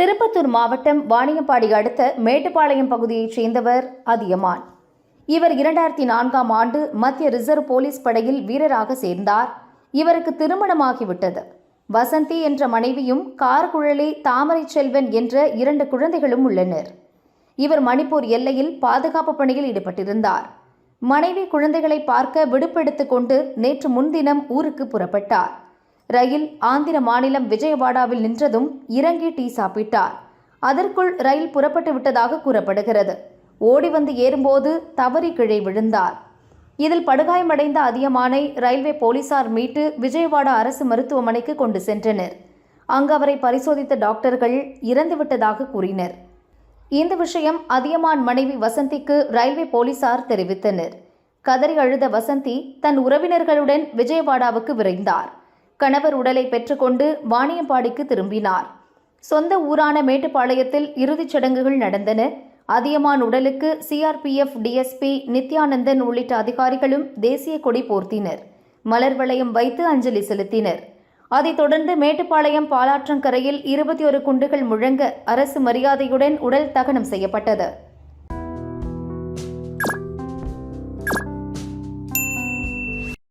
திருப்பத்தூர் மாவட்டம் வாணியம்பாடி அடுத்த மேட்டுப்பாளையம் பகுதியைச் சேர்ந்தவர் அதியமான். இவர் 2004ஆம் ஆண்டு மத்திய ரிசர்வ் போலீஸ் படையில் வீரராக சேர்ந்தார். இவருக்கு திருமணமாகிவிட்டது. வசந்தி என்ற மனைவியும் கார்குழலி தாமரை செல்வன் என்ற 2 குழந்தைகளும் உள்ளனர். இவர் மணிப்பூர் எல்லையில் பாதுகாப்பு பணியில் ஈடுபட்டிருந்தார். மனைவி குழந்தைகளை பார்க்க விடுப்பெடுத்துக் கொண்டு நேற்று முன்தினம் ஊருக்கு புறப்பட்டார். ரயில் ஆந்திர மாநிலம் விஜயவாடாவில் நின்றதும் இறங்கி டீ சாப்பிட்டார். அதற்குள் ரயில் புறப்பட்டு விட்டதாக கூறப்படுகிறது. ஓடி வந்து ஏறும்போது தவறி கீழே விழுந்தார். இதில் படுகாயமடைந்த அதியமானை ரயில்வே போலீசார் மீட்டு விஜயவாடா அரசு மருத்துவமனைக்கு கொண்டு சென்றனர். அங்கு அவரை பரிசோதித்த டாக்டர்கள் இறந்துவிட்டதாக கூறினர். இந்த விஷயம் அதியமான் மனைவி வசந்திக்கு ரயில்வே போலீசார் தெரிவித்தனர். கதறி அழுத வசந்தி தன் உறவினர்களுடன் விஜயவாடாவுக்கு விரைந்தார். கணவர் உடலை பெற்றுக்கொண்டு வாணியம்பாடிக்கு திரும்பினார். சொந்த ஊரான மேட்டுப்பாளையத்தில் இறுதிச் சடங்குகள் நடந்தன. அதியமான் உடலுக்கு சிஆர்பிஎஃப் டிஎஸ்பி நித்யானந்தன் உள்ளிட்ட அதிகாரிகளும் தேசிய கொடி போர்த்தினர். மலர் வளையம் வைத்து அஞ்சலி செலுத்தினர். அதைத் தொடர்ந்து மேட்டுப்பாளையம் பாலாற்றங்கரையில் 21 குண்டுகள் முழங்க அரசு மரியாதையுடன் உடல் தகனம் செய்யப்பட்டது.